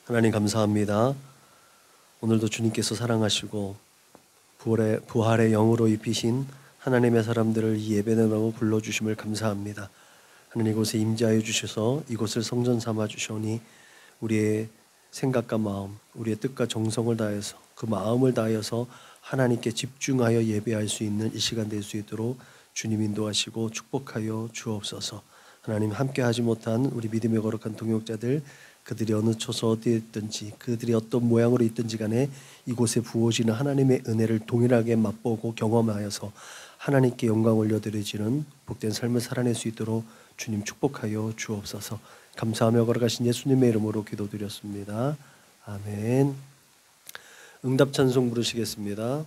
하나님 감사합니다. 오늘도 주님께서 사랑하시고 부활의 영으로 입히신 하나님의 사람들을 이 예배당으로 불러주심을 감사합니다. 하나님 이곳에 임재하여 주셔서 이곳을 성전 삼아 주시오니 우리의 생각과 마음, 우리의 뜻과 정성을 다해서 그 마음을 다하여서 하나님께 집중하여 예배할 수 있는 이 시간 될 수 있도록 주님 인도하시고 축복하여 주옵소서. 하나님 함께하지 못한 우리 믿음의 거룩한 동역자들, 그들이 어느 처소 어디에 있든지 그들이 어떤 모양으로 있든지 간에 이곳에 부어지는 하나님의 은혜를 동일하게 맛보고 경험하여서 하나님께 영광 올려드리지는 복된 삶을 살아낼 수 있도록 주님 축복하여 주옵소서. 감사하며 걸어가신 예수님의 이름으로 기도드렸습니다. 아멘. 응답 찬송 부르시겠습니다.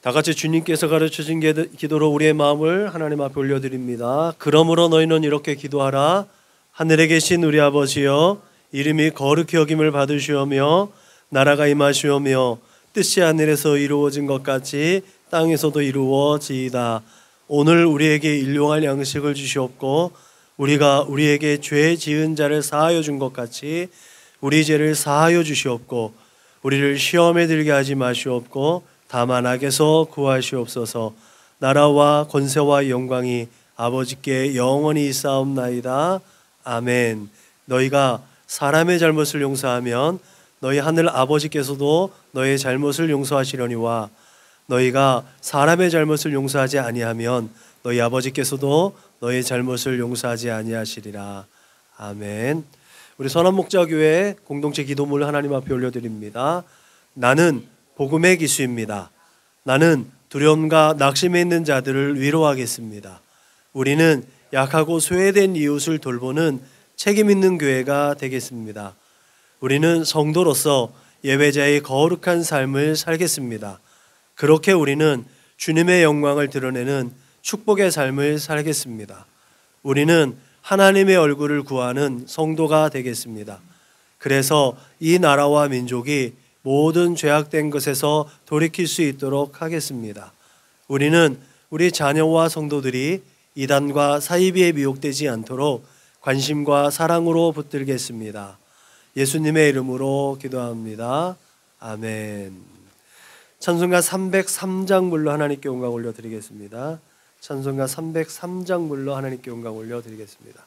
다 같이 주님께서 가르쳐준 기도로 우리의 마음을 하나님 앞에 올려드립니다. 그러므로 너희는 이렇게 기도하라. 하늘에 계신 우리 아버지여, 이름이 거룩히 여김을 받으시오며 나라가 임하시오며 뜻이 하늘에서 이루어진 것 같이 땅에서도 이루어지이다. 오늘 우리에게 일용할 양식을 주시옵고 우리가 우리에게 죄 지은 자를 사하여 준 것 같이 우리 죄를 사하여 주시옵고 우리를 시험에 들게 하지 마시옵고 다만 악에서 구하시옵소서. 나라와 권세와 영광이 아버지께 영원히 있사옵나이다. 아멘. 너희가 사람의 잘못을 용서하면 너희 하늘 아버지께서도 너희의 잘못을 용서하시려니와 너희가 사람의 잘못을 용서하지 아니하면 너희 아버지께서도 너희의 잘못을 용서하지 아니하시리라. 아멘. 우리 선한목자교회 공동체 기도문을 하나님 앞에 올려드립니다. 나는 복음의 기수입니다. 나는 두려움과 낙심에 있는 자들을 위로하겠습니다. 우리는 약하고 소외된 이웃을 돌보는 책임 있는 교회가 되겠습니다. 우리는 성도로서 예배자의 거룩한 삶을 살겠습니다. 그렇게 우리는 주님의 영광을 드러내는 축복의 삶을 살겠습니다. 우리는 하나님의 얼굴을 구하는 성도가 되겠습니다. 그래서 이 나라와 민족이 모든 죄악된 것에서 돌이킬 수 있도록 하겠습니다. 우리는 우리 자녀와 성도들이 이단과 사이비에 미혹되지 않도록 관심과 사랑으로 붙들겠습니다. 예수님의 이름으로 기도합니다. 아멘. 찬송가 303장 불러 하나님께 영광 올려드리겠습니다. 찬송가 303장 불러 하나님께 영광 올려드리겠습니다.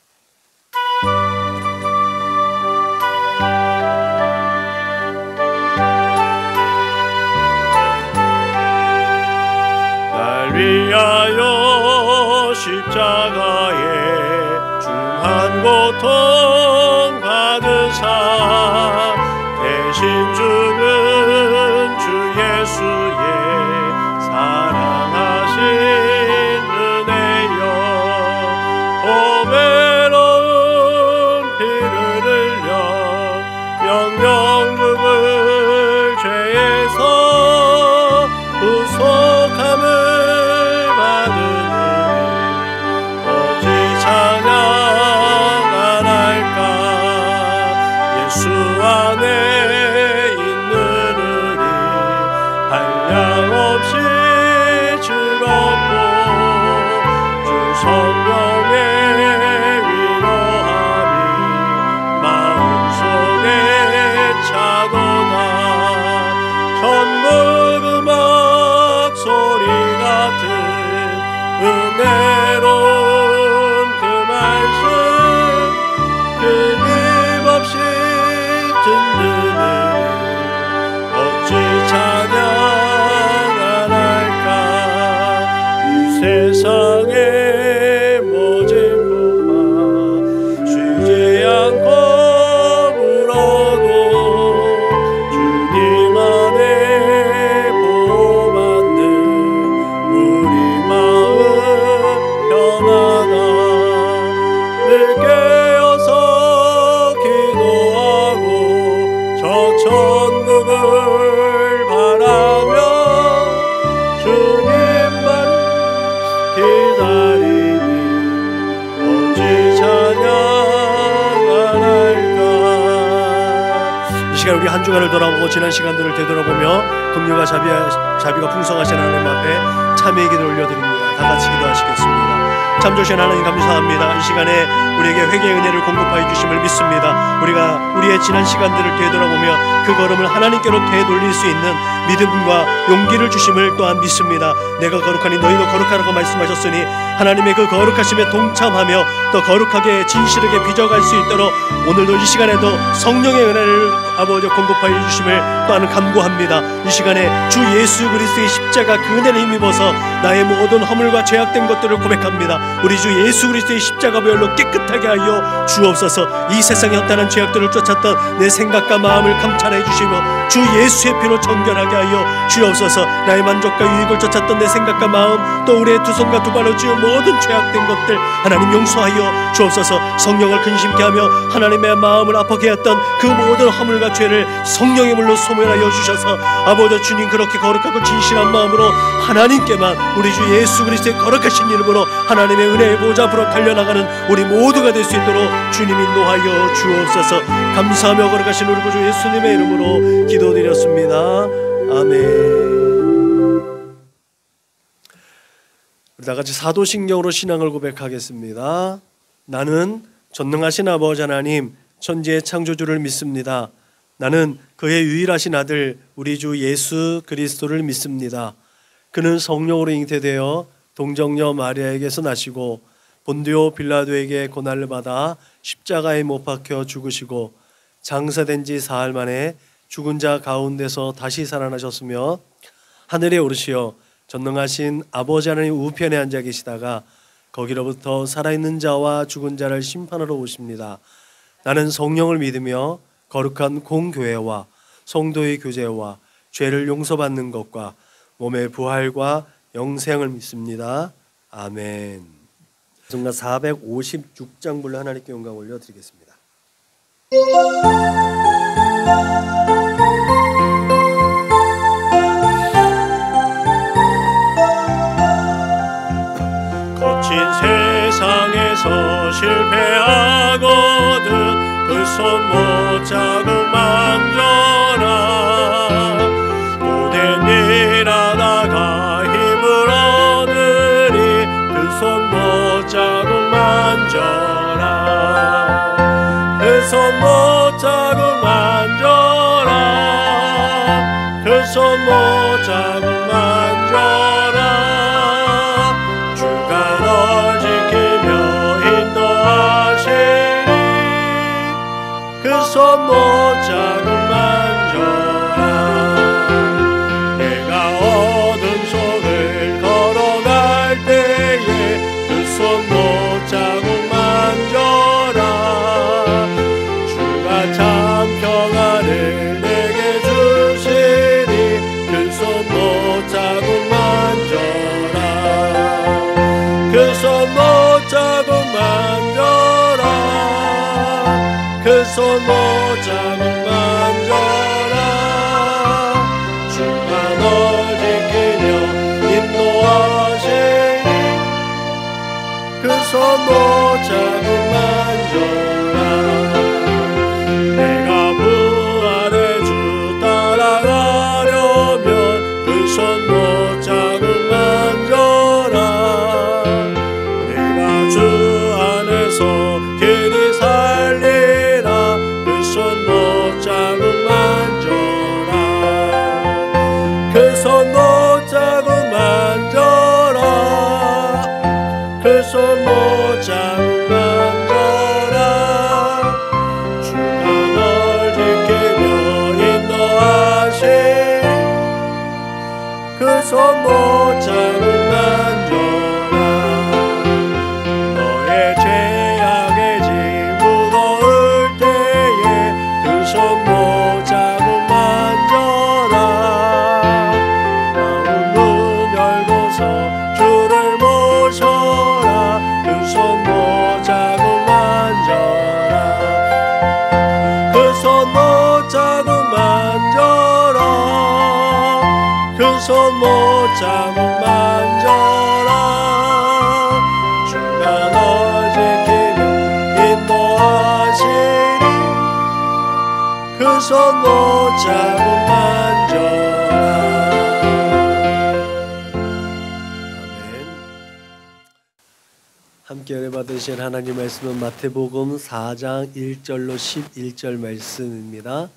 위하여 십자가에 중한 고통 받으사 대신 주는 주 예수의 사랑하신 은혜여 보배로운 피를 흘려 명령 죽을 죄에서 구속함을 성령의 한 주간을 돌아보고 지난 시간들을 되돌아보며 긍휼과 자비가 풍성하신 하나님 앞에 참회의 기도를 올려드립니다. 다 같이 기도하시겠습니다. 참 좋으신 하나님 감사합니다. 이 시간에 우리에게 회개의 은혜를 공급하여 주심을 믿습니다. 우리가 우리의 지난 시간들을 되돌아보며 그 걸음을 하나님께로 되돌릴 수 있는 믿음과 용기를 주심을 또한 믿습니다. 내가 거룩하니 너희도 거룩하라고 말씀하셨으니 하나님의 그 거룩하심에 동참하며 또 거룩하게 진실하게 빚어갈 수 있도록 오늘도 이 시간에도 성령의 은혜를 아버지 공급하여 주심을 또한 간구합니다. 이 시간에 주 예수 그리스도의 십자가 그 은혜를 힘입어서 나의 모든 허물과 죄악된 것들을 고백합니다. 우리 주 예수 그리스도의 십자가 보혈로 깨끗하게 하여 주옵소서. 이 세상의 허탄한 죄악들을 쫓았던 내 생각과 마음을 감찰해 주시며 주 예수의 피로 정결하게 하여 주옵소서. 나의 만족과 유익을 쫓았던 내 생각과 마음 또 우리의 두 손과 두 발로 지은 모든 죄악된 것들 하나님 용서하여 주옵소서. 성령을 근심케 하며 하나님의 마음을 아프게 했던 그 모든 허물과 죄를 성령의 물로 소멸하여 주셔서 아버지 주님 그렇게 거룩하고 진실한 마음으로 하나님께만 우리 주 예수 그리스도의 거룩하신 이름으로 하나님의 은혜의 보좌 앞으로 달려나가는 우리 모두가 될 수 있도록 주님 인도하여 주옵소서. 감사하며 거룩하신 우리 구주 예수님의 이름으로 기도드렸습니다. 아멘. 우리 다 같이 사도신경으로 신앙을 고백하겠습니다. 나는 전능하신 아버지 하나님 천지의 창조주를 믿습니다. 나는 그의 유일하신 아들 우리 주 예수 그리스도를 믿습니다. 그는 성령으로 잉태되어 동정녀 마리아에게서 나시고 본디오 빌라도에게 고난을 받아 십자가에 못 박혀 죽으시고 장사된 지 사흘 만에 죽은 자 가운데서 다시 살아나셨으며 하늘에 오르시어 전능하신 아버지 하나님 우편에 앉아 계시다가 거기로부터 살아있는 자와 죽은 자를 심판하러 오십니다. 나는 성령을 믿으며 거룩한 공교회와 성도의 교제와 죄를 용서받는 것과 몸의 부활과 영생을 믿습니다. 아멘. 순간 456장 불러 하나님께 영광 올려드리겠습니다. 거친 세상에서 실패하거든 그 손 못 자고 만져라. 못된 일 하다가 힘을 얻으니 그 손 못 자고 만져라. 그 손 못 자고 만져라. 그 손 못 자고 만져라. 주가 널 지키며 인도하시니 그 손 못 자고 만져라. 내가 어둠 속을 걸어갈 때에 그 손 못 자고 만져라. 주가 참 평안을 내게 주시니 그 손 못 자고 만져라. 그 손 못 자고 만져라. 그 손 못 자고 만져라. 주가 널 지키며 인도하시니 그 손 못 자고 만져라. 내가 부활의 주 따라가려면 그 손 못 자고 만져라. 내가 주 안에서 길이 살리라. 그 손 못 자고 만져라. 그 손 못 자고 만져라. 그 손 못 자고 만져라. 주가 널 지키며 인도하시니 그 손 못 자고 만져라. 너의 죄악의 짐 무거울 때에 그 손 못 자고 만져라. 마음 문 열고서 주를 모셔라. 그 손 못 자고 만져라. 그 손 못 자고 만져라. 그 손 못 자고 만져라. 주가 널 지키며 인도하시니 그 손 손 못자국 만져라. 아멘. 함께 은혜 받으신 하나님 말씀은 마태복음 4장 1절로 11절 말씀입니다.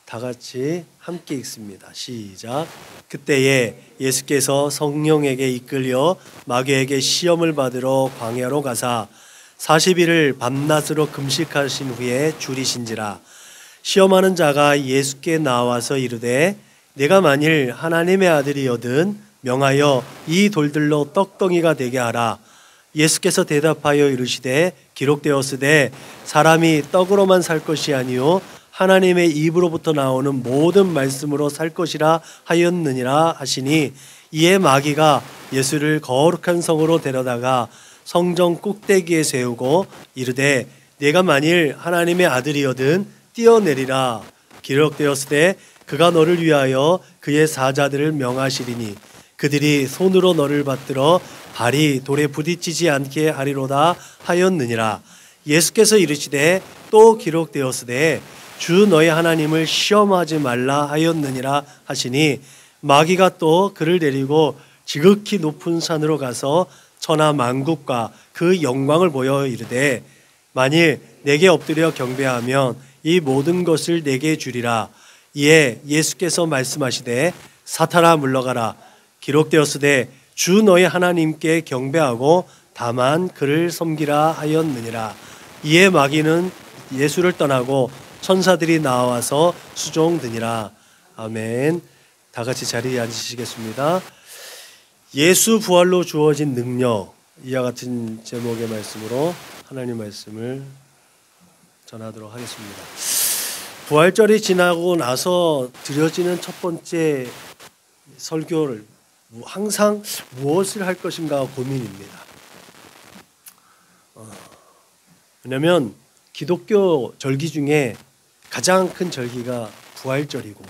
다 같이 함께 읽습니다. 시작. 그때에 예수께서 성령에게 이끌려 마귀에게 시험을 받으러 광야로 가사 40일을 밤낮으로 금식하신 후에 줄이신지라. 시험하는 자가 예수께 나와서 이르되 내가 만일 하나님의 아들이거든 명하여 이 돌들로 떡덩이가 되게 하라. 예수께서 대답하여 이르시되 기록되었으되 사람이 떡으로만 살 것이 아니요 하나님의 입으로부터 나오는 모든 말씀으로 살 것이라 하였느니라 하시니, 이에 마귀가 예수를 거룩한 성으로 데려다가 성전 꼭대기에 세우고 이르되 내가 만일 하나님의 아들이거든 뛰어내리라. 기록되었으되 그가 너를 위하여 그의 사자들을 명하시리니 그들이 손으로 너를 받들어 발이 돌에 부딪히지 않게 하리로다 하였느니라. 예수께서 이르시되 또 기록되었으되 주 너희 하나님을 시험하지 말라 하였느니라 하시니, 마귀가 또 그를 데리고 지극히 높은 산으로 가서 천하 만국과 그 영광을 보여 이르되 만일 내게 엎드려 경배하면 이 모든 것을 내게 주리라. 이에 예수께서 말씀하시되 사탄아 물러가라. 기록되었으되 주 너희 하나님께 경배하고 다만 그를 섬기라 하였느니라. 이에 마귀는 예수를 떠나고 천사들이 나와서 수종드니라. 아멘. 다 같이 자리에 앉으시겠습니다. 예수 부활로 주어진 능력, 이와 같은 제목의 말씀으로 하나님 말씀을 전하도록 하겠습니다. 부활절이 지나고 나서 드려지는 첫 번째 설교를 항상 무엇을 할 것인가 고민입니다. 왜냐하면 기독교 절기 중에 가장 큰 절기가 부활절이고,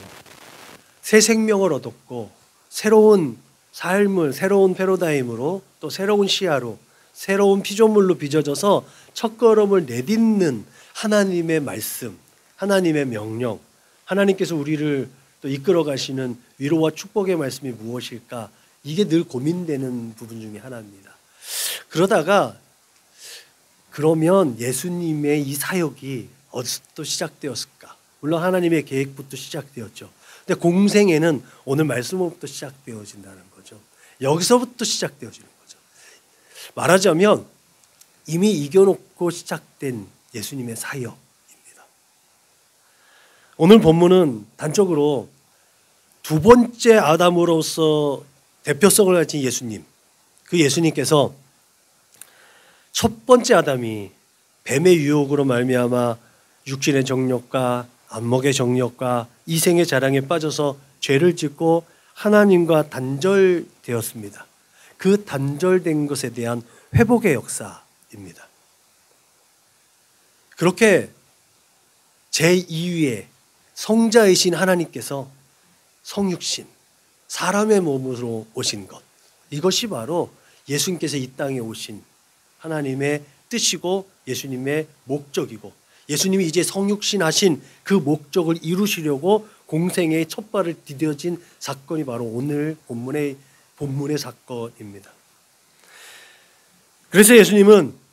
새 생명을 얻었고 새로운 삶을, 새로운 패러다임으로 또 새로운 시야로, 새로운 피조물로 빚어져서 첫걸음을 내딛는 하나님의 말씀, 하나님의 명령, 하나님께서 우리를 또 이끌어 가시는 위로와 축복의 말씀이 무엇일까? 이게 늘 고민되는 부분 중에 하나입니다. 그러다가 그러면 예수님의 이 사역이 어디서부터 시작되었을까? 물론 하나님의 계획부터 시작되었죠. 근데 공생애는 오늘 말씀부터 시작되어진다는 거죠. 여기서부터 시작되어지는 거죠. 말하자면 이미 이겨놓고 시작된 예수님의 사역입니다. 오늘 본문은 단적으로 두 번째 아담으로서 대표성을 가진 예수님, 그 예수님께서 첫 번째 아담이 뱀의 유혹으로 말미암아 육신의 정욕과 안목의 정욕과 이생의 자랑에 빠져서 죄를 짓고 하나님과 단절되었습니다. 그 단절된 것에 대한 회복의 역사입니다. 그렇게 제2위의 성자이신 하나님께서 성육신, 사람의 몸으로 오신 것, 이것이 바로 예수님께서 이 땅에 오신 하나님의 뜻이고 예수님의 목적이고, 예수님이 이제 성육신 하신 그 목적을 이루시려고 공생애의 첫 발을 디뎌진 사건이 바로 오늘 본문의 사건입니다. 그래서 예수님은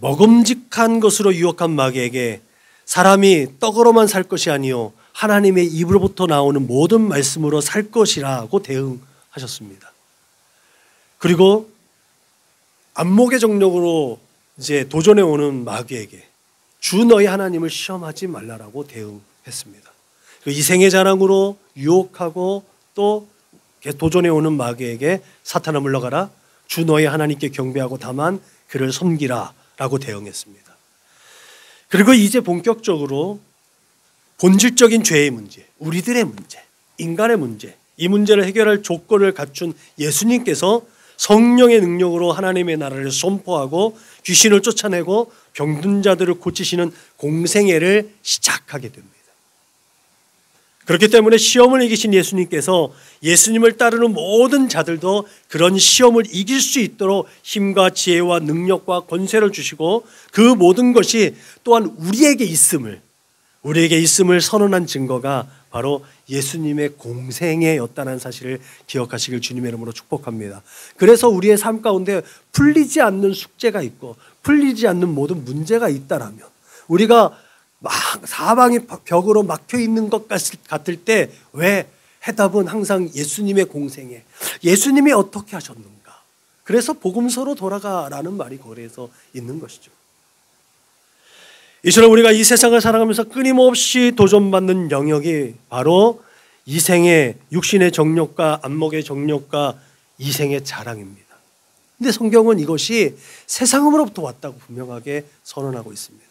먹음직한 것으로 유혹한 마귀에게 사람이 떡으로만 살 것이 아니요 하나님의 입으로부터 나오는 모든 말씀으로 살 것이라고 대응하셨습니다. 그리고 안목의 정력으로 이제 도전해 오는 마귀에게 주 너희 하나님을 시험하지 말라라고 대응했습니다. 이생의 자랑으로 유혹하고 또 도전해 오는 마귀에게 사탄아 물러가라. 주 너희 하나님께 경배하고 다만 그를 섬기라라고 대응했습니다. 그리고 이제 본격적으로 본질적인 죄의 문제, 우리들의 문제, 인간의 문제, 이 문제를 해결할 조건을 갖춘 예수님께서 성령의 능력으로 하나님의 나라를 선포하고 귀신을 쫓아내고 병든 자들을 고치시는 공생애를 시작하게 됩니다. 그렇기 때문에 시험을 이기신 예수님께서 예수님을 따르는 모든 자들도 그런 시험을 이길 수 있도록 힘과 지혜와 능력과 권세를 주시고, 그 모든 것이 또한 우리에게 있음을, 우리에게 있음을 선언한 증거가 바로 예수님의 공생애였다는 사실을 기억하시길 주님의 이름으로 축복합니다. 그래서 우리의 삶 가운데 풀리지 않는 숙제가 있고 풀리지 않는 모든 문제가 있다라면, 우리가 막 사방이 벽으로 막혀 있는 것 같을 때 왜 해답은 항상 예수님의 공생애, 예수님이 어떻게 하셨는가. 그래서 복음서로 돌아가라는 말이 거기에서 있는 것이죠. 이처럼 우리가 이 세상을 살아가면서 끊임없이 도전받는 영역이 바로 이생의 육신의 정욕과 안목의 정욕과 이생의 자랑입니다. 근데 성경은 이것이 세상으로부터 왔다고 분명하게 선언하고 있습니다.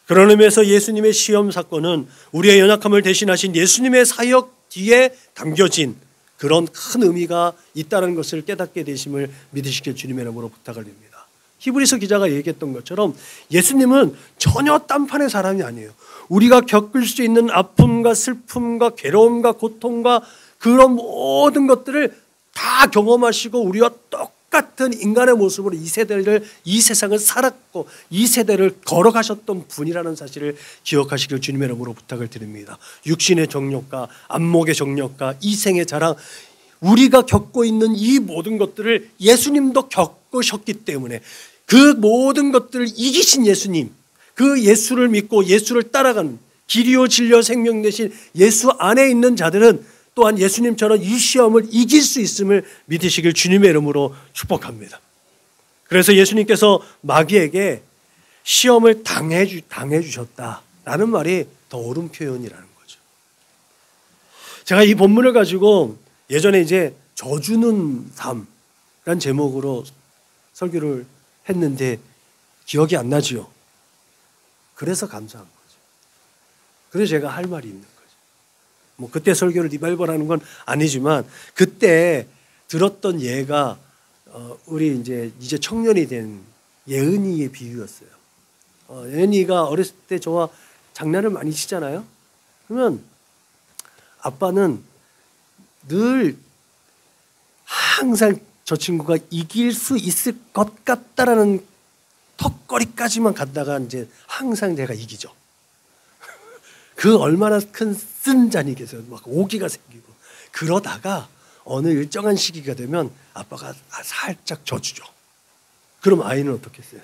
그런 의미에서 예수님의 시험 사건은 우리의 연약함을 대신하신 예수님의 사역 뒤에 담겨진 그런 큰 의미가 있다는 것을 깨닫게 되심을 믿으시길 주님의 이름으로 부탁을 드립니다. 히브리서 기자가 얘기했던 것처럼 예수님은 전혀 딴판의 사람이 아니에요. 우리가 겪을 수 있는 아픔과 슬픔과 괴로움과 고통과 그런 모든 것들을 다 경험하시고 우리와 똑같은 인간의 모습으로 이 세상을 살았고 이 세대를 걸어가셨던 분이라는 사실을 기억하시길 주님의 이름으로 부탁을 드립니다. 육신의 정욕과 안목의 정욕과 이생의 자랑, 우리가 겪고 있는 이 모든 것들을 예수님도 겪으셨기 때문에 그 모든 것들을 이기신 예수님, 그 예수를 믿고 예수를 따라가는 길이요 진리요 생명 되신 예수 안에 있는 자들은 또한 예수님처럼 이 시험을 이길 수 있음을 믿으시길 주님의 이름으로 축복합니다. 그래서 예수님께서 마귀에게 시험을 당해주셨다라는 말이 더 옳은 표현이라는 거죠. 제가 이 본문을 가지고 예전에 이제 져주는 삶이라는 제목으로 설교를 했는데 기억이 안 나지요. 그래서 감사한 거죠. 그래서 제가 할 말이 있는 거죠. 뭐 그때 설교를 리바이벌하는 건 아니지만 그때 들었던 예가 우리 이제 청년이 된 예은이의 비유였어요. 예은이가 어렸을 때 저와 장난을 많이 치잖아요. 그러면 아빠는 늘 항상 저 친구가 이길 수 있을 것 같다라는 턱걸이까지만 갔다가 이제 항상 제가 이기죠. 그 얼마나 큰 쓴잔이겠어요. 막 오기가 생기고. 그러다가 어느 일정한 시기가 되면 아빠가 살짝 져주죠. 그럼 아이는 어떻겠어요?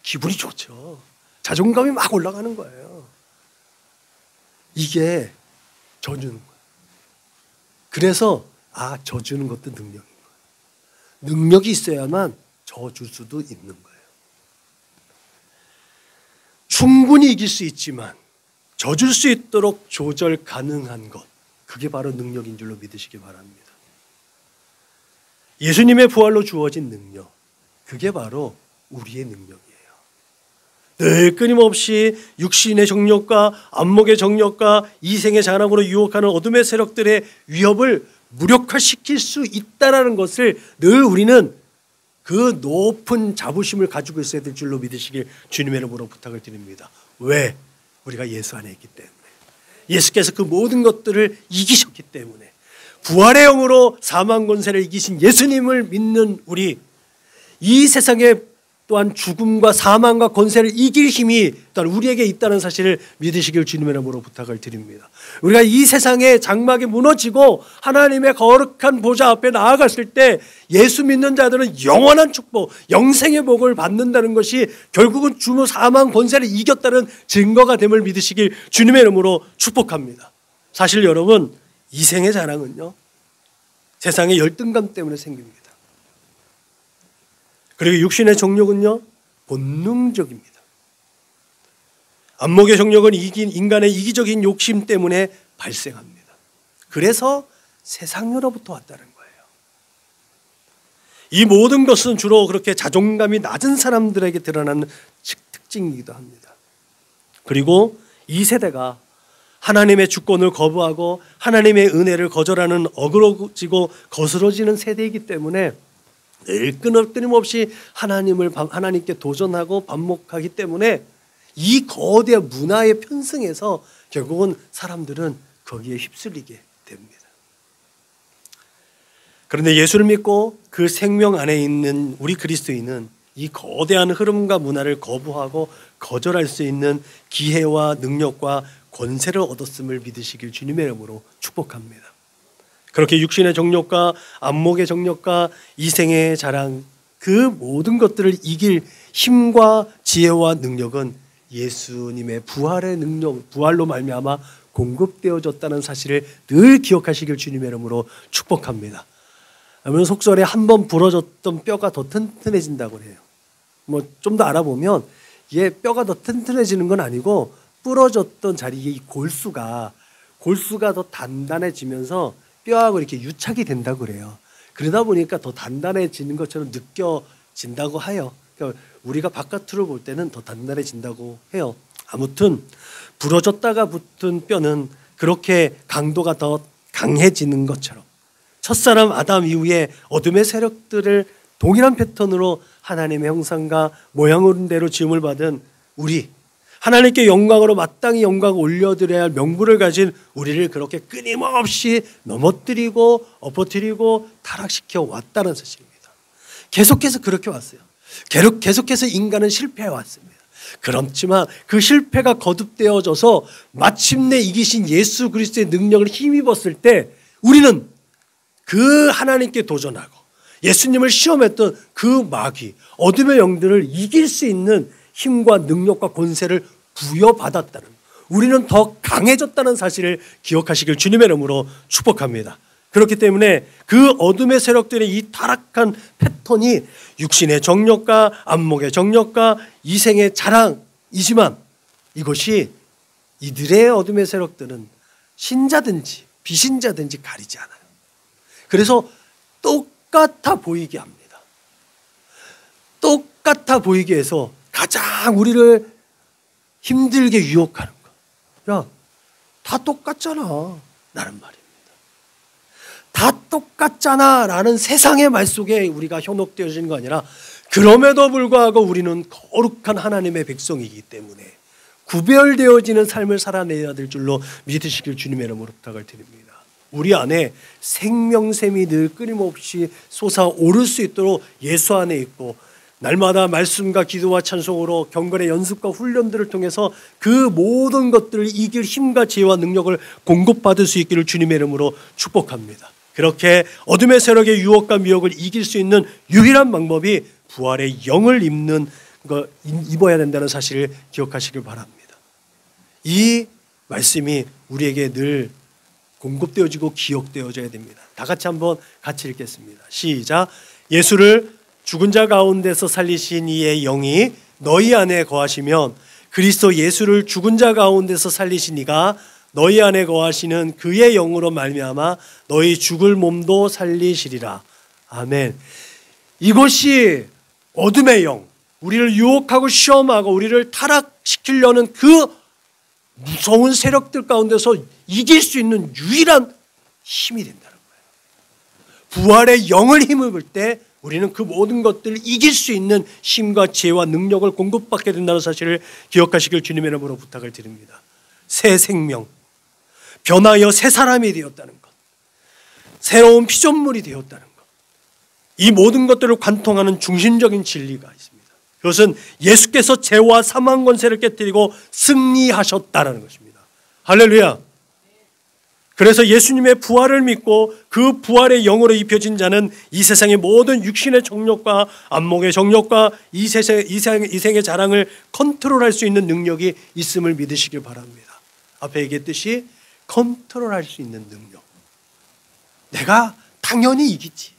기분이 좋죠. 자존감이 막 올라가는 거예요. 이게 져주는 거예요. 그래서 져주는 것도 능력인 거예요. 능력이 있어야만 져줄 수도 있는 거예요. 충분히 이길 수 있지만 져줄 수 있도록 조절 가능한 것, 그게 바로 능력인 줄로 믿으시기 바랍니다. 예수님의 부활로 주어진 능력, 그게 바로 우리의 능력이에요. 늘 끊임없이 육신의 정욕과 안목의 정욕과 이생의 자랑으로 유혹하는 어둠의 세력들의 위협을 무력화시킬 수 있다는 것을 늘 우리는 그 높은 자부심을 가지고 있어야 될 줄로 믿으시길 주님의 이름으로 부탁을 드립니다. 왜? 우리가 예수 안에 있기 때문에. 예수께서 그 모든 것들을 이기셨기 때문에. 부활의 영으로 사망 권세를 이기신 예수님을 믿는 우리, 이 세상에 또한 죽음과 사망과 권세를 이길 힘이 또한 우리에게 있다는 사실을 믿으시길 주님의 이름으로 부탁을 드립니다. 우리가 이 세상의 장막이 무너지고 하나님의 거룩한 보좌 앞에 나아갔을 때 예수 믿는 자들은 영원한 축복, 영생의 복을 받는다는 것이 결국은 주무 사망 권세를 이겼다는 증거가 됨을 믿으시길 주님의 이름으로 축복합니다. 사실 여러분, 이생의 자랑은요, 세상의 열등감 때문에 생깁니다. 그리고 육신의 정욕은요, 본능적입니다. 안목의 정욕은 인간의 이기적인 욕심 때문에 발생합니다. 그래서 세상으로부터 왔다는 거예요. 이 모든 것은 주로 그렇게 자존감이 낮은 사람들에게 드러나는 특징이기도 합니다. 그리고 이 세대가 하나님의 주권을 거부하고 하나님의 은혜를 거절하는 어그러지고 거스러지는 세대이기 때문에 늘 끊임없이 하나님께 도전하고 반목하기 때문에 이 거대한 문화의 편승에서 결국은 사람들은 거기에 휩쓸리게 됩니다. 그런데 예수를 믿고 그 생명 안에 있는 우리 그리스도인은 이 거대한 흐름과 문화를 거부하고 거절할 수 있는 기회와 능력과 권세를 얻었음을 믿으시길 주님의 이름으로 축복합니다. 그렇게 육신의 정욕과 안목의 정욕과 이생의 자랑, 그 모든 것들을 이길 힘과 지혜와 능력은 예수님의 부활의 능력, 부활로 말미암아 공급되어졌다는 사실을 늘 기억하시길 주님의 이름으로 축복합니다. 아무튼 속설에 한 번 부러졌던 뼈가 더 튼튼해진다고 해요. 뭐 좀 더 알아보면 이게 뼈가 더 튼튼해지는 건 아니고 부러졌던 자리의 골수가 더 단단해지면서 뼈하고 이렇게 유착이 된다고 그래요. 그러다 보니까 더 단단해지는 것처럼 느껴진다고 해요. 그러니까 우리가 바깥으로 볼 때는 더 단단해진다고 해요. 아무튼 부러졌다가 붙은 뼈는 그렇게 강도가 더 강해지는 것처럼 첫사람 아담 이후에 어둠의 세력들을 동일한 패턴으로 하나님의 형상과 모양대로 지음을 받은 우리, 하나님께 영광으로 마땅히 영광을 올려드려야 할 명분을 가진 우리를 그렇게 끊임없이 넘어뜨리고 엎어뜨리고 타락시켜 왔다는 사실입니다. 계속해서 그렇게 왔어요. 계속해서 인간은 실패해 왔습니다. 그렇지만 그 실패가 거듭되어져서 마침내 이기신 예수 그리스도의 능력을 힘입었을 때 우리는 그 하나님께 도전하고 예수님을 시험했던 그 마귀, 어둠의 영들을 이길 수 있는 힘과 능력과 권세를 부여받았다는, 우리는 더 강해졌다는 사실을 기억하시길 주님의 이름으로 축복합니다. 그렇기 때문에 그 어둠의 세력들의 이 타락한 패턴이 육신의 정욕과 안목의 정욕과 이생의 자랑이지만 이것이 이들의 어둠의 세력들은 신자든지 비신자든지 가리지 않아요. 그래서 똑같아 보이게 합니다. 똑같아 보이게 해서 가장 우리를 힘들게 유혹하는 거. 야, 다 똑같잖아. 라는 말입니다. 다 똑같잖아. 라는 세상의 말 속에 우리가 현혹되어진 거 아니라 그럼에도 불구하고 우리는 거룩한 하나님의 백성이기 때문에 구별되어지는 삶을 살아내야 될 줄로 믿으시길 주님의 이름으로 부탁을 드립니다. 우리 안에 생명샘이 늘 끊임없이 솟아오를 수 있도록 예수 안에 있고 날마다 말씀과 기도와 찬송으로 경건의 연습과 훈련들을 통해서 그 모든 것들을 이길 힘과 지혜와 능력을 공급받을 수 있기를 주님의 이름으로 축복합니다. 그렇게 어둠의 세력의 유혹과 미혹을 이길 수 있는 유일한 방법이 부활의 영을 입어야 된다는 사실을 기억하시길 바랍니다. 이 말씀이 우리에게 늘 공급되어지고 기억되어져야 됩니다. 다 같이 한번 같이 읽겠습니다. 시작. 예수를 죽은 자 가운데서 살리신 이의 영이 너희 안에 거하시면 그리스도 예수를 죽은 자 가운데서 살리신 이가 너희 안에 거하시는 그의 영으로 말미암아 너희 죽을 몸도 살리시리라. 아멘. 이것이 어둠의 영, 우리를 유혹하고 시험하고 우리를 타락시키려는 그 무서운 세력들 가운데서 이길 수 있는 유일한 힘이 된다는 거예요. 부활의 영을 힘입을 때 우리는 그 모든 것들을 이길 수 있는 힘과 지혜와 능력을 공급받게 된다는 사실을 기억하시길 주님의 이름으로 부탁을 드립니다. 새 생명, 변하여 새 사람이 되었다는 것, 새로운 피조물이 되었다는 것, 이 모든 것들을 관통하는 중심적인 진리가 있습니다. 그것은 예수께서 죄와 사망 권세를 깨뜨리고 승리하셨다는 것입니다. 할렐루야. 그래서 예수님의 부활을 믿고 그 부활의 영으로 입혀진 자는 이 세상의 모든 육신의 정욕과 안목의 정욕과 이생의 자랑을 컨트롤할 수 있는 능력이 있음을 믿으시길 바랍니다. 앞에 얘기했듯이 컨트롤할 수 있는 능력. 내가 당연히 이기지.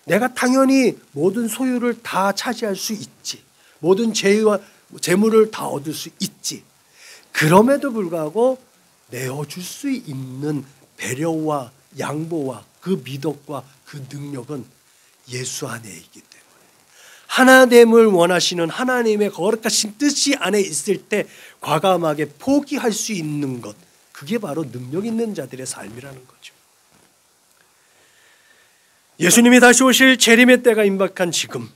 내가 당연히 모든 소유를 다 차지할 수 있지. 모든 재물을 다 얻을 수 있지. 그럼에도 불구하고 내어줄 수 있는 배려와 양보와 그 미덕과 그 능력은 예수 안에 있기 때문에 하나됨을 원하시는 하나님의 거룩하신 뜻이 안에 있을 때 과감하게 포기할 수 있는 것, 그게 바로 능력 있는 자들의 삶이라는 거죠. 예수님이 다시 오실 재림의 때가 임박한 지금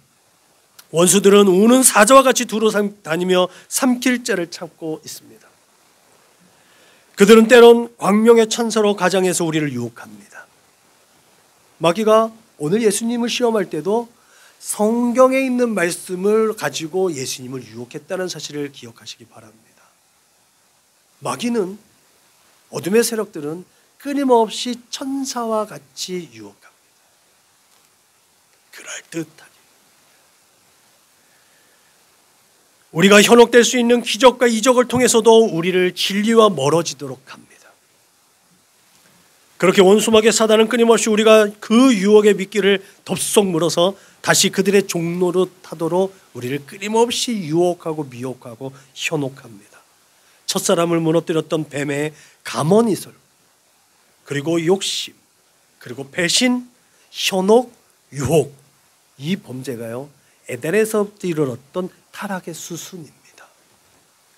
원수들은 우는 사자와 같이 두루 다니며 삼킬 자를 찾고 있습니다. 그들은 때론 광명의 천사로 가장해서 우리를 유혹합니다. 마귀가 오늘 예수님을 시험할 때도 성경에 있는 말씀을 가지고 예수님을 유혹했다는 사실을 기억하시기 바랍니다. 마귀는, 어둠의 세력들은 끊임없이 천사와 같이 유혹합니다. 그럴듯하게. 우리가 현혹될 수 있는 기적과 이적을 통해서도 우리를 진리와 멀어지도록 합니다. 그렇게 원수마귀 사단은 끊임없이 우리가 그 유혹의 미끼를 덥석 물어서 다시 그들의 종로로 타도록 우리를 끊임없이 유혹하고 미혹하고 현혹합니다. 첫사람을 무너뜨렸던 뱀의 가머니설, 그리고 욕심, 그리고 배신, 현혹, 유혹, 이 범죄가요 에덴에서부터 이르렀던 타락의 수순입니다.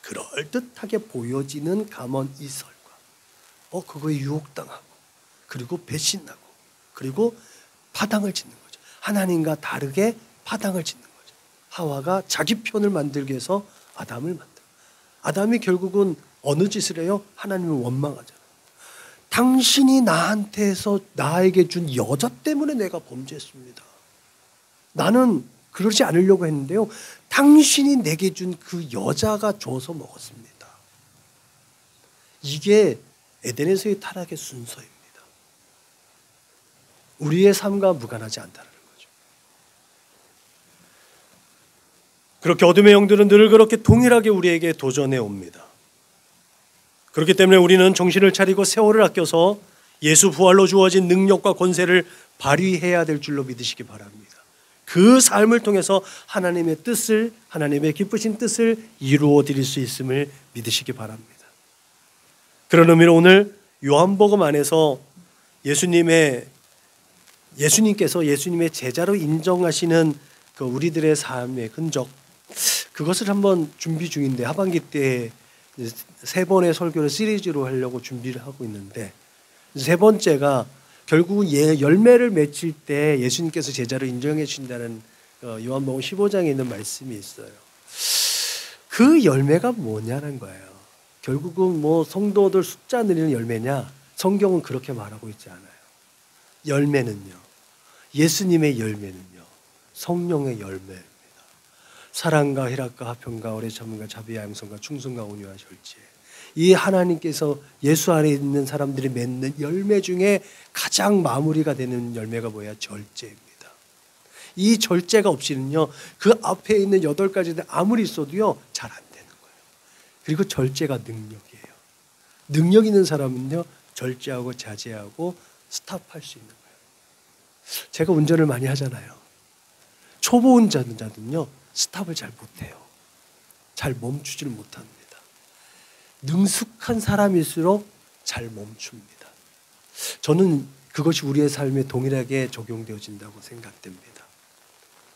그럴듯하게 보여지는 가머니설과 그거에 유혹당하고, 그리고 배신하고, 그리고 파당을 짓는 거죠. 하나님과 다르게 파당을 짓는 거죠. 하와가 자기 편을 만들기 위해서 아담을 만들어요. 아담이 결국은 어느 짓을 해요? 하나님을 원망하잖아요. 당신이 나에게 준 여자 때문에 내가 범죄했습니다. 나는 그러지 않으려고 했는데요, 당신이 내게 준 그 여자가 줘서 먹었습니다. 이게 에덴에서의 타락의 순서입니다. 우리의 삶과 무관하지 않다는 거죠. 그렇게 어둠의 영들은 늘 그렇게 동일하게 우리에게 도전해 옵니다. 그렇기 때문에 우리는 정신을 차리고 세월을 아껴서 예수 부활로 주어진 능력과 권세를 발휘해야 될 줄로 믿으시기 바랍니다. 그 삶을 통해서 하나님의 뜻을, 하나님의 기쁘신 뜻을 이루어 드릴 수 있음을 믿으시기 바랍니다. 그런 의미로 오늘 요한복음 안에서 예수님께서 예수님의 제자로 인정하시는 그 우리들의 삶의 흔적, 그것을 한번 준비 중인데, 하반기 때 3번의 설교를 시리즈로 하려고 준비를 하고 있는데, 3번째가 결국은 열매를 맺힐 때 예수님께서 제자로 인정해 주신다는 요한복음 15장에 있는 말씀이 있어요. 그 열매가 뭐냐는 거예요. 결국은 성도들 숫자 늘리는 열매냐? 성경은 그렇게 말하고 있지 않아요. 열매는요, 예수님의 열매는요, 성령의 열매입니다. 사랑과 희락과 화평과 오래 참음과 자비와 양선과 충성과 온유와 절제, 이 하나님께서 예수 안에 있는 사람들이 맺는 열매 중에 가장 마무리가 되는 열매가 뭐야? 절제입니다. 이 절제가 없이는요, 그 앞에 있는 8가지들 아무리 있어도요 잘 안 되는 거예요. 그리고 절제가 능력이에요. 능력 있는 사람은요 절제하고 자제하고 스탑할 수 있는 거예요. 제가 운전을 많이 하잖아요. 초보 운전자는요 스탑을 잘 못해요. 잘 멈추지를 못합니다. 능숙한 사람일수록 잘 멈춥니다. 저는 그것이 우리의 삶에 동일하게 적용되어진다고 생각됩니다.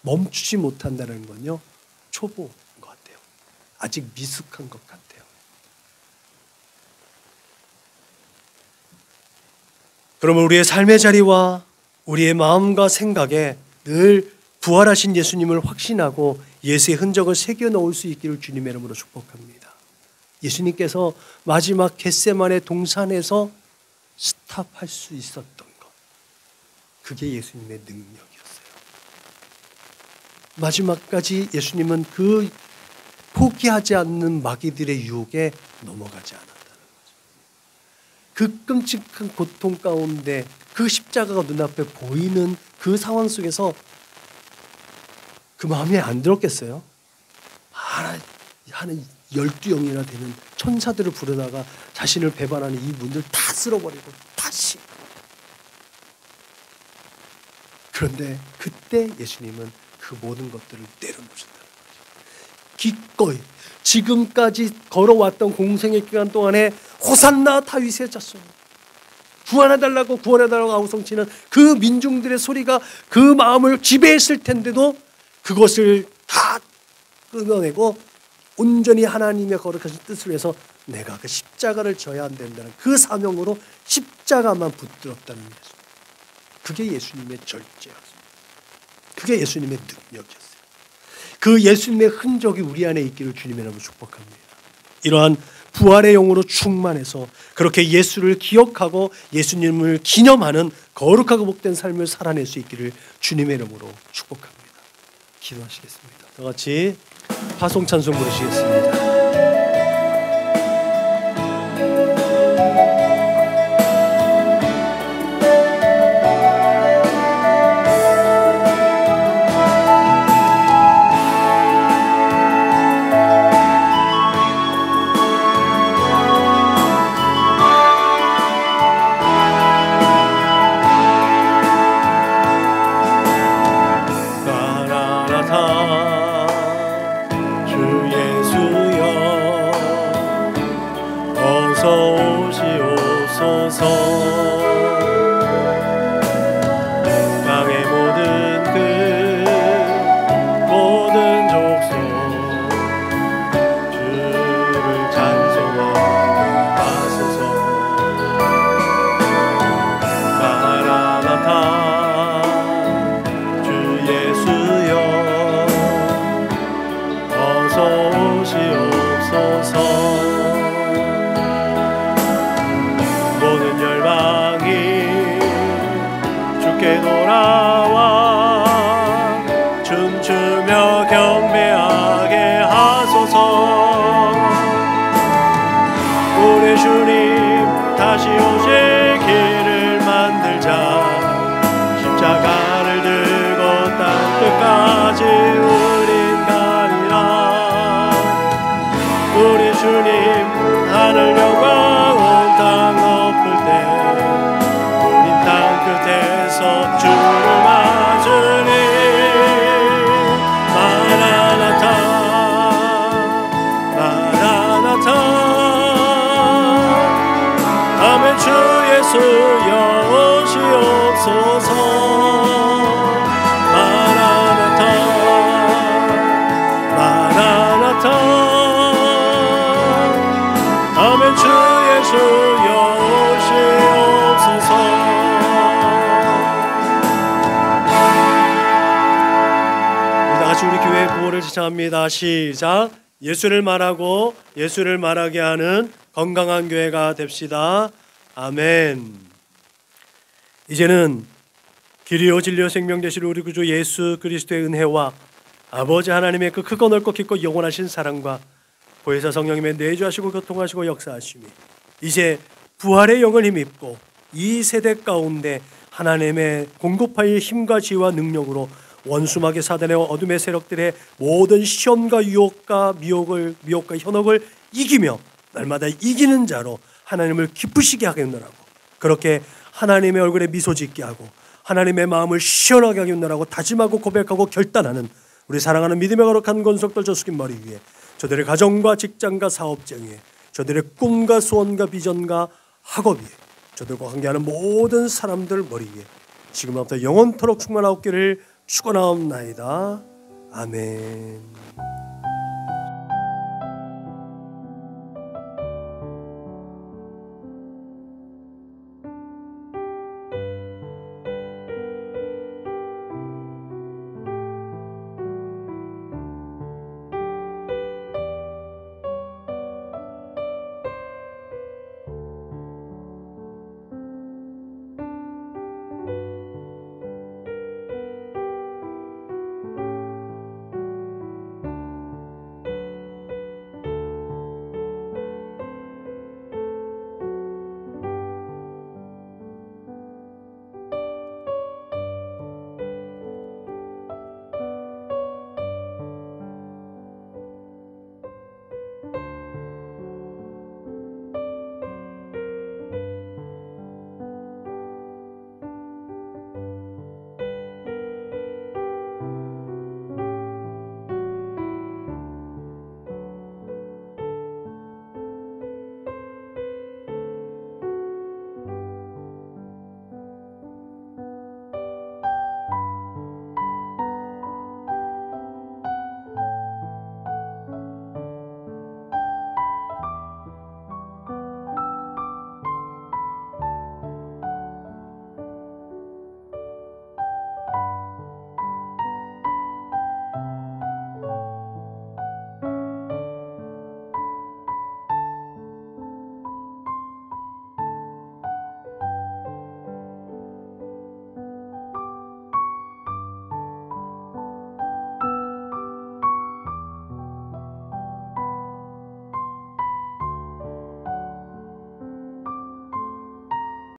멈추지 못한다는 건요 초보인 것 같아요. 아직 미숙한 것 같아요. 그러면 우리의 삶의 자리와 우리의 마음과 생각에 늘 부활하신 예수님을 확신하고 예수의 흔적을 새겨 넣을 수 있기를 주님의 이름으로 축복합니다. 예수님께서 마지막 겟세마네 동산에서 스탑할 수 있었던 것, 그게 예수님의 능력이었어요. 마지막까지 예수님은 그 포기하지 않는 마귀들의 유혹에 넘어가지 않았다는 거죠. 그 끔찍한 고통 가운데 그 십자가가 눈앞에 보이는 그 상황 속에서 그 마음에 안 들었겠어요? 한 12영이나 되는 천사들을 부르다가 자신을 배반하는 이 문들 다 쓸어버리고 다시. 그런데 그때 예수님은 그 모든 것들을 내려놓으신다는 거죠. 기꺼이 지금까지 걸어왔던 공생의 기간 동안에 호산나 다윗의 자손, 구원해달라고 구원해달라고 아우성치는 그 민중들의 소리가 그 마음을 지배했을 텐데도 그것을 다 끊어내고 온전히 하나님의 거룩하신 뜻을 위해서 내가 그 십자가를 져야 된다는 그 사명으로 십자가만 붙들었다는 거죠. 그게 예수님의 절제였습니다. 그게 예수님의 능력이었어요. 그 예수님의 흔적이 우리 안에 있기를 주님의 이름으로 축복합니다. 이러한 부활의 영으로 충만해서 그렇게 예수를 기억하고 예수님을 기념하는 거룩하고 복된 삶을 살아낼 수 있기를 주님의 이름으로 축복합니다. 기도하시겠습니다. 다 같이 화송 찬송 부르시겠습니다. 시작합니다. 시작. 예수를 말하고 예수를 말하게 하는 건강한 교회가 됩시다. 아멘. 이제는 길이요 진리요 생명 되실 우리 구주 예수 그리스도의 은혜와 아버지 하나님의 그 크고 넓고 깊고 영원하신 사랑과 보혜사 성령님의 내주하시고 교통하시고 역사하심이 이제 부활의 영을 힘입고 이 세대 가운데 하나님의 공급하여 힘과 지혜와 능력으로 원수마귀 사단의 어둠의 세력들의 모든 시험과 유혹과 미혹과 현혹을 이기며 날마다 이기는 자로 하나님을 기쁘시게 하겠노라고, 그렇게 하나님의 얼굴에 미소 짓게 하고 하나님의 마음을 시원하게 하겠노라고 다짐하고 고백하고 결단하는 우리 사랑하는 믿음의 거룩한 권속들 저 숙인 머리 위에, 저들의 가정과 직장과 사업장 위에, 저들의 꿈과 소원과 비전과 학업 위에, 저들과 관계하는 모든 사람들 머리 위에 지금부터 영원토록 충만하옵기를 축원하옵나이다. 아멘.